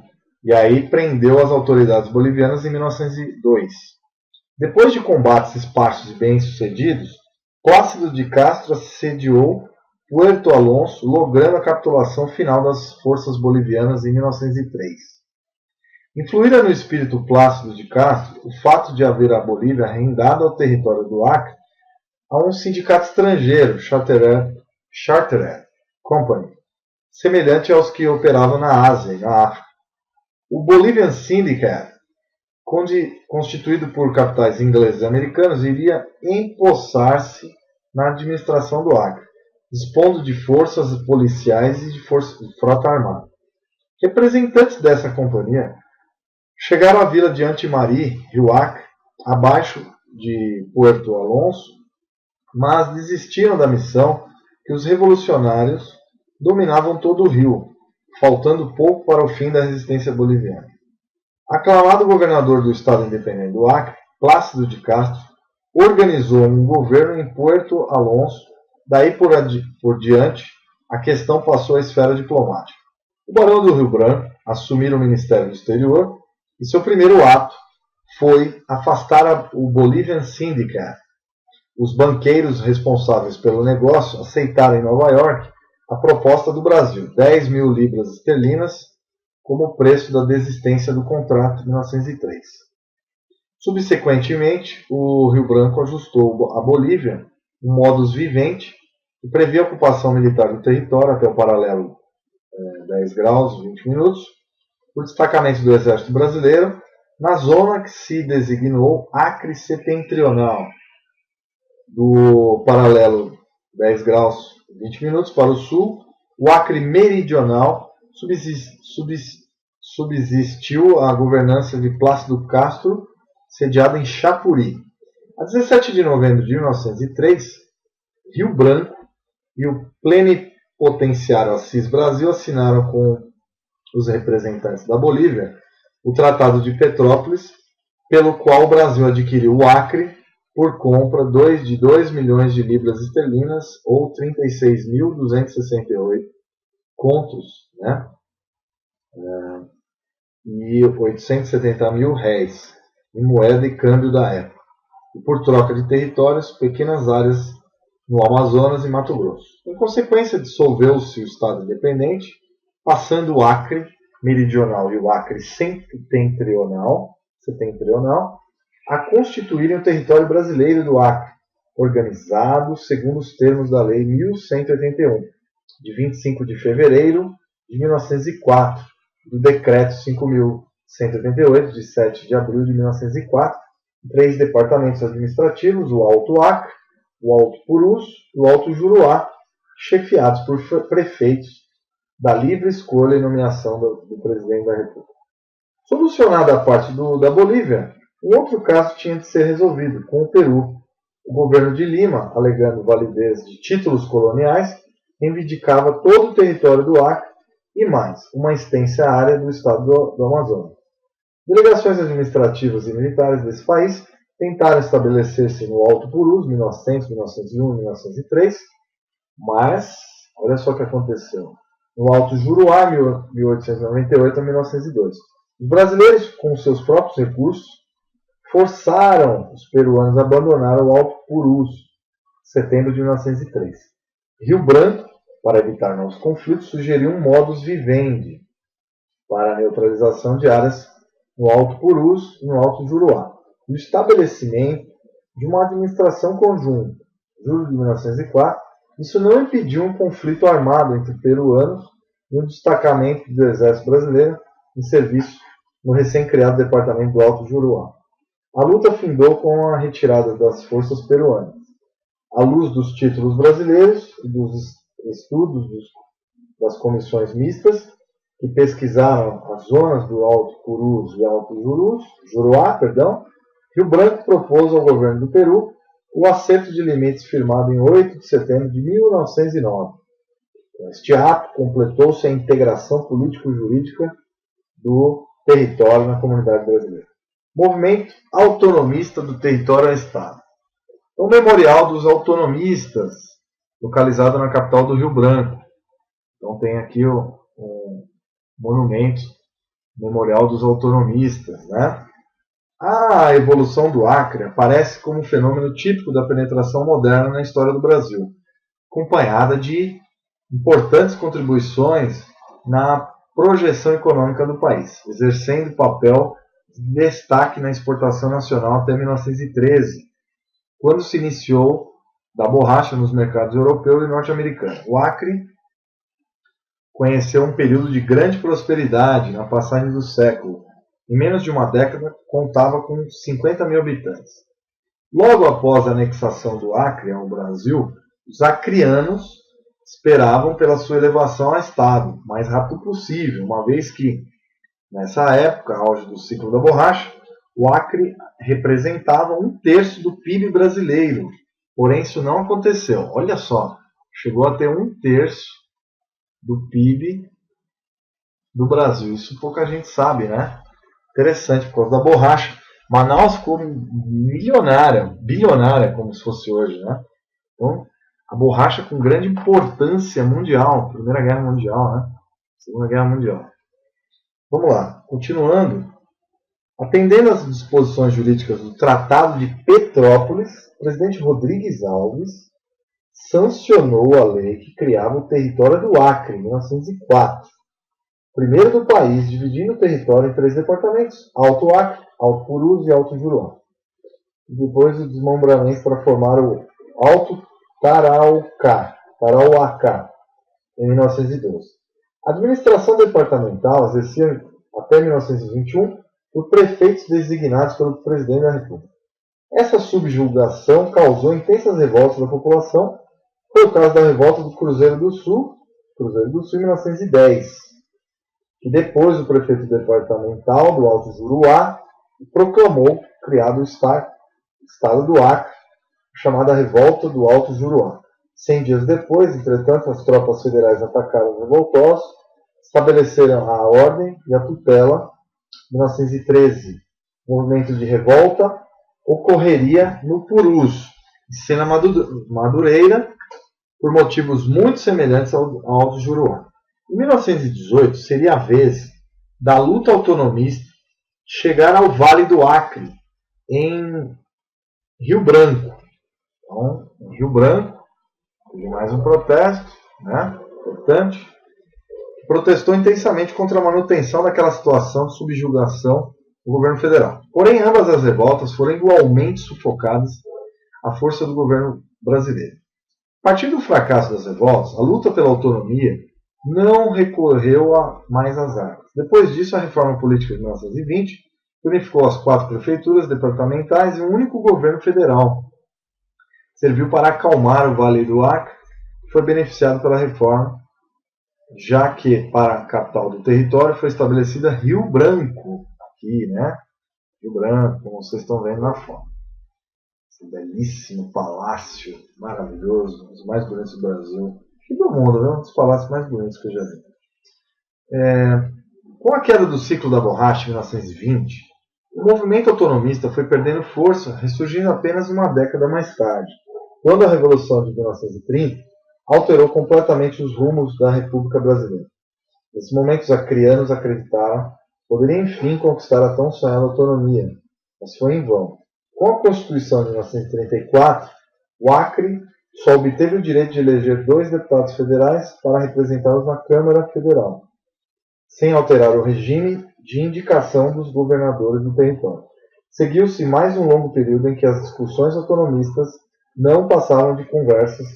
[SPEAKER 1] e aí prendeu as autoridades bolivianas em 1902. Depois de combates esparsos e bem-sucedidos, Plácido de Castro assediou Puerto Alonso, logrando a capitulação final das forças bolivianas em 1903. Influíra no espírito Plácido de Castro o fato de haver a Bolívia rendado ao território do Acre a um sindicato estrangeiro, Chartered Company, semelhante aos que operavam na Ásia e na África. O Bolivian Syndicate, constituído por capitais ingleses e americanos, iria empossar-se na administração do Acre, dispondo de forças policiais e de frota armada. Representantes dessa companhia chegaram à vila de Antimari, Rio Acre, abaixo de Puerto Alonso, mas desistiram da missão que os revolucionários dominavam todo o rio, faltando pouco para o fim da resistência boliviana. Aclamado governador do Estado Independente do Acre, Plácido de Castro organizou um governo em Puerto Alonso. Daí por diante, a questão passou à esfera diplomática. O Barão do Rio Branco assumiu o Ministério do Exterior e seu primeiro ato foi afastar o Bolivian Syndicate. Os banqueiros responsáveis pelo negócio aceitaram em Nova York a proposta do Brasil, 10 mil libras esterlinas, como preço da desistência do contrato de 1903. Subsequentemente, o Rio Branco ajustou à Bolívia um modus vivendi que previa a ocupação militar do território até o paralelo 10 graus, 20 minutos, por destacamento do Exército Brasileiro, na zona que se designou Acre Setentrional, do paralelo 10 graus 20 minutos para o sul, o Acre Meridional subsistiu a governança de Plácido Castro, sediado em Chapuri. A 17 de novembro de 1903, Rio Branco e o plenipotenciário Assis Brasil assinaram com os representantes da Bolívia o Tratado de Petrópolis, pelo qual o Brasil adquiriu o Acre por compra de 2 milhões de libras esterlinas ou 36.268 contos, né? E 870 mil réis em moeda e câmbio da época, e por troca de territórios, pequenas áreas no Amazonas e Mato Grosso. Em consequência, dissolveu-se o Estado independente, passando o Acre meridional e o Acre setentrional a constituírem o território brasileiro do Acre, organizado segundo os termos da Lei 1181, de 25 de fevereiro de 1904, do Decreto 5.188, de 7 de abril de 1904, 3 departamentos administrativos, o Alto Acre, o Alto Purus e o Alto Juruá, chefiados por prefeitos da livre escolha e nomeação do presidente da República. Solucionada a parte da Bolívia, um outro caso tinha de ser resolvido, com o Peru. O governo de Lima, alegando validez de títulos coloniais, reivindicava todo o território do Acre e mais, uma extensa área do estado do Amazonas. Delegações administrativas e militares desse país tentaram estabelecer-se no Alto Purus, 1900, 1901 e 1903, mas, olha só o que aconteceu. No Alto Juruá, 1898 a 1902. Os brasileiros, com seus próprios recursos, forçaram os peruanos a abandonar o Alto Purus, setembro de 1903. Rio Branco, para evitar novos conflitos, sugeriu um modus vivendi para a neutralização de áreas no Alto Purus e no Alto Juruá. O estabelecimento de uma administração conjunta, julho de 1904, isso não impediu um conflito armado entre peruanos e um destacamento do Exército Brasileiro em serviço no recém-criado departamento do Alto Juruá. A luta findou com a retirada das forças peruanas. À luz dos títulos brasileiros e dos estudos das comissões mistas, que pesquisaram as zonas do Alto Purus e Alto Juruá, Rio Branco propôs ao governo do Peru o acerto de limites firmado em 8 de setembro de 1909. Com este ato, completou-se a integração político-jurídica do território na comunidade brasileira. Movimento autonomista do território ao Estado. O Memorial dos Autonomistas, localizado na capital do Rio Branco. Então tem aqui o monumento, Memorial dos Autonomistas, né? A evolução do Acre aparece como um fenômeno típico da penetração moderna na história do Brasil, acompanhada de importantes contribuições na projeção econômica do país, exercendo papel de destaque na exportação nacional até 1913, quando se iniciou da borracha nos mercados europeu e norte-americano. O Acre conheceu um período de grande prosperidade na passagem do século. Em menos de uma década, contava com 50 mil habitantes. Logo após a anexação do Acre ao Brasil, os acrianos esperavam pela sua elevação a Estado, o mais rápido possível, uma vez que, nessa época, auge do ciclo da borracha, o Acre representava 1/3 do PIB brasileiro. Porém, isso não aconteceu. Olha só, chegou a ter 1/3 do PIB do Brasil. Isso pouca gente sabe, né? Interessante, por causa da borracha. Manaus ficou milionária, bilionária, como se fosse hoje, né? Então, a borracha com grande importância mundial. Primeira Guerra Mundial, né? Segunda Guerra Mundial. Vamos lá, continuando. Atendendo às disposições jurídicas do Tratado de Petrópolis, o presidente Rodrigues Alves sancionou a lei que criava o território do Acre, em 1904. Primeiro do país, dividindo o território em 3 departamentos, Alto Acre, Alto Purus e Alto Juruá. E depois o desmembramento para formar o Alto Tarauacá, em 1912. A administração departamental exercia até 1921 por prefeitos designados pelo presidente da República. Essa subjugação causou intensas revoltas da população. Foi o caso da revolta do Cruzeiro do Sul em 1910, que depois o prefeito departamental do Alto Juruá proclamou criado o Estado do Acre, chamada Revolta do Alto Juruá. 100 dias depois, entretanto, as tropas federais atacaram os revoltosos, estabeleceram a ordem e a tutela. Em 1913, o movimento de revolta ocorreria no Purus, Sena Madureira, por motivos muito semelhantes ao de Juruá. Em 1918, seria a vez da luta autonomista chegar ao Vale do Acre, em Rio Branco. Então, em Rio Branco, teve mais um protesto, né, importante, que protestou intensamente contra a manutenção daquela situação de subjugação do governo federal. Porém, ambas as revoltas foram igualmente sufocadas à força do governo brasileiro. A partir do fracasso das revoltas, a luta pela autonomia não recorreu mais às armas. Depois disso, a reforma política de 1920 unificou as 4 prefeituras departamentais em um único governo federal. Serviu para acalmar o Vale do Acre, que foi beneficiado pela reforma, já que para a capital do território foi estabelecida Rio Branco, aqui, né? Rio Branco, como vocês estão vendo na foto. Esse belíssimo palácio maravilhoso, um dos mais bonitos do Brasil e do mundo, né? Um dos palácios mais bonitos que eu já vi. Com a queda do ciclo da borracha em 1920, o movimento autonomista foi perdendo força, ressurgindo apenas uma década mais tarde, quando a Revolução de 1930 alterou completamente os rumos da República Brasileira. Nesse momento, os acrianos acreditaram que poderiam enfim conquistar a tão sonhada autonomia, mas foi em vão. Com a Constituição de 1934, o Acre só obteve o direito de eleger 2 deputados federais para representá-los na Câmara Federal, sem alterar o regime de indicação dos governadores do território. Seguiu-se mais um longo período em que as discussões autonomistas não passavam de conversas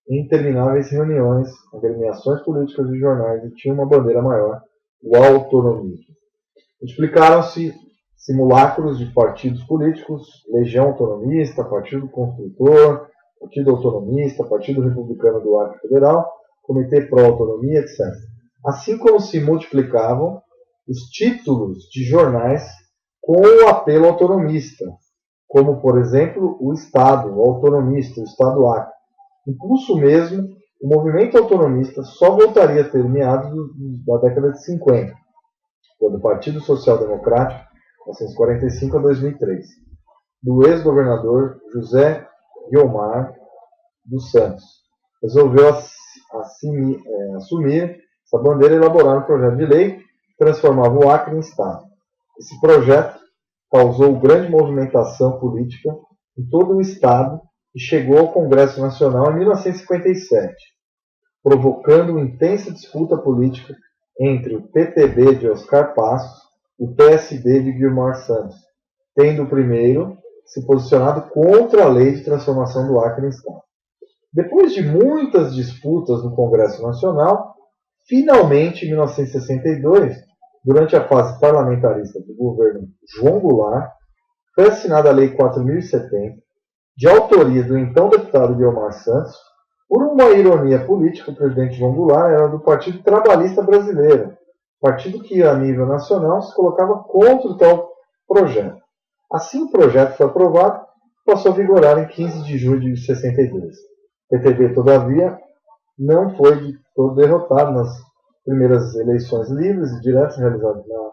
[SPEAKER 1] em intermináveis reuniões, agremiações políticas e jornais, e tinham uma bandeira maior, o autonomismo. Multiplicaram-se simulacros de partidos políticos, Legião Autonomista, Partido Construtor, Partido Autonomista, Partido Republicano do Acre Federal, Comitê Pró-Autonomia, etc. Assim como se multiplicavam os títulos de jornais com o apelo autonomista, como, por exemplo, o Estado, o Autonomista, o Estado Acre. Impulso mesmo, o movimento autonomista só voltaria a ter meados da década de 50, quando o Partido Social Democrático, 1945 a 2003, do ex-governador José Guiomar dos Santos, resolveu assumir essa bandeira e elaborar um projeto de lei que transformava o Acre em Estado. Esse projeto causou grande movimentação política em todo o Estado e chegou ao Congresso Nacional em 1957, provocando uma intensa disputa política entre o PTB de Oscar Passos e o PSD de Guiomar Santos, tendo o primeiro se posicionado contra a lei de transformação do Acre em Estado. Depois de muitas disputas no Congresso Nacional, finalmente, em 1962, durante a fase parlamentarista do governo João Goulart, foi assinada a Lei 4.070, de autoria do então deputado Guiomar Santos. Por uma ironia política, o presidente João Goulart era do Partido Trabalhista Brasileiro, partido que, a nível nacional, se colocava contra o tal projeto. Assim, o projeto foi aprovado e passou a vigorar em 15 de julho de 62. O PTB, todavia, não foi de todo derrotado nas primeiras eleições livres e diretas realizadas na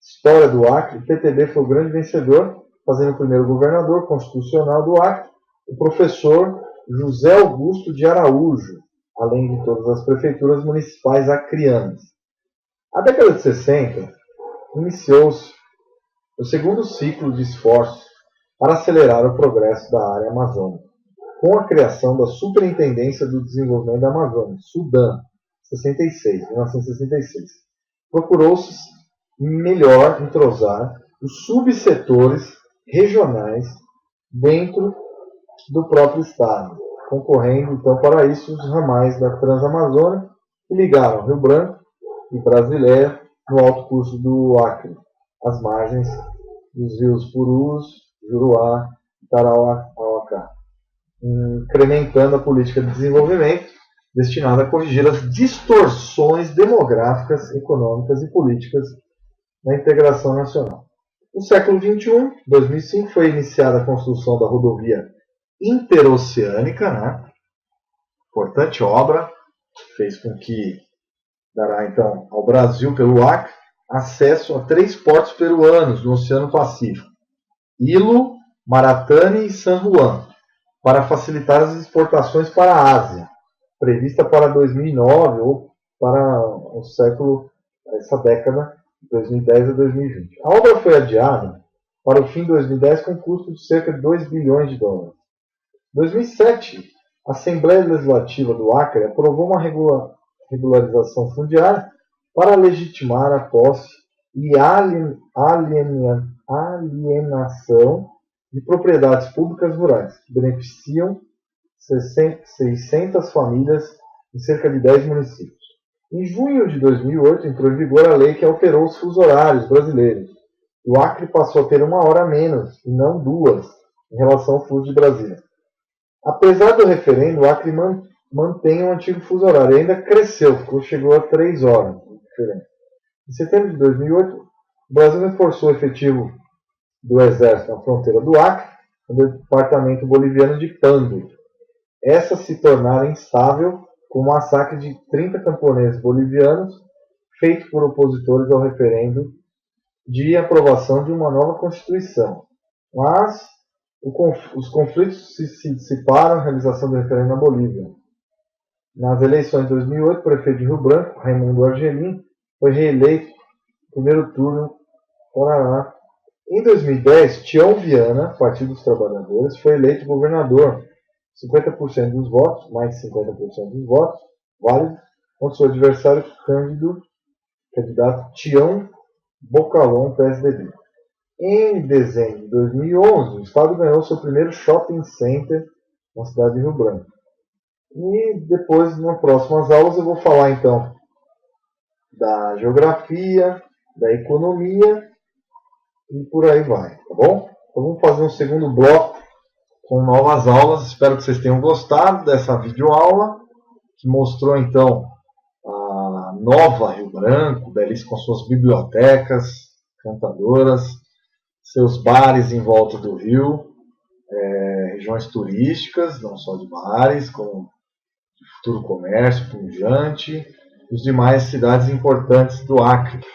[SPEAKER 1] história do Acre. O PTB foi o grande vencedor, fazendo o primeiro governador constitucional do Acre, o professor José Augusto de Araújo, além de todas as prefeituras municipais acreanas. A década de 60 iniciou-se o segundo ciclo de esforços para acelerar o progresso da área amazônica, com a criação da Superintendência do Desenvolvimento da Amazônia, SUDAM, 1966. Procurou-se melhor entrosar os subsetores regionais dentro do próprio Estado, concorrendo então para isso os ramais da Transamazônica, que ligaram Rio Branco e Brasileia no alto curso do Acre, às margens dos rios Purus, Juruá e Tarauacá, incrementando a política de desenvolvimento destinada a corrigir as distorções demográficas, econômicas e políticas na integração nacional. No século XXI, 2005, foi iniciada a construção da rodovia interoceânica, né? importante obra, que fez com que dará então ao Brasil, pelo Acre, acesso a 3 portos peruanos no Oceano Pacífico, Ilo, Maratane e San Juan, para facilitar as exportações para a Ásia, prevista para 2009 ou para o século, essa década, 2010 a 2020. A obra foi adiada para o fim de 2010 com um custo de cerca de 2 bilhões de dólares. Em 2007, a Assembleia Legislativa do Acre aprovou uma regularização fundiária para legitimar a posse e alienação de propriedades públicas rurais, que beneficiam 600 famílias em cerca de 10 municípios. Em junho de 2008, entrou em vigor a lei que alterou os fusos horários brasileiros. O Acre passou a ter 1 hora a menos, e não 2, em relação ao fuso de Brasília. Apesar do referendo, o Acre mantém o antigo fuso horário e ainda cresceu, chegou a 3 horas. Em setembro de 2008, o Brasil reforçou o efetivo do Exército na fronteira do Acre, no departamento boliviano de Pando. Essa se tornara instável com o massacre de 30 camponeses bolivianos, feito por opositores ao referendo de aprovação de uma nova Constituição. Mas os conflitos se dissiparam na realização do referendo na Bolívia. Nas eleições de 2008, o prefeito de Rio Branco, Raimundo Argelim, foi reeleito no primeiro turno. Em 2010, Tião Viana, Partido dos Trabalhadores, foi eleito governador. 50% dos votos, mais de 50% dos votos, válidos, contra seu adversário candidato Tião Bocalon, PSDB. Em dezembro de 2011, o Estado ganhou seu primeiro shopping center na cidade de Rio Branco. E depois, nas próximas aulas, eu vou falar então da geografia, da economia e por aí vai, tá bom? Então vamos fazer um segundo bloco com novas aulas. Espero que vocês tenham gostado dessa videoaula, que mostrou então a nova Rio Branco, belíssima, com suas bibliotecas encantadoras, seus bares em volta do rio, regiões turísticas, não só de bares, como de futuro comércio, pujante, e os demais cidades importantes do Acre, que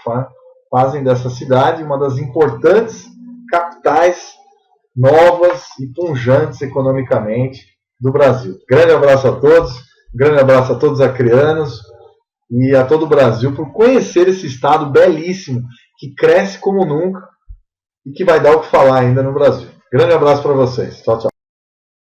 [SPEAKER 1] fazem dessa cidade uma das importantes capitais novas e pujantes economicamente do Brasil. Grande abraço a todos, grande abraço a todos os acreanos e a todo o Brasil por conhecer esse estado belíssimo que cresce como nunca e que vai dar o que falar ainda no Brasil. Grande abraço para vocês. Tchau, tchau.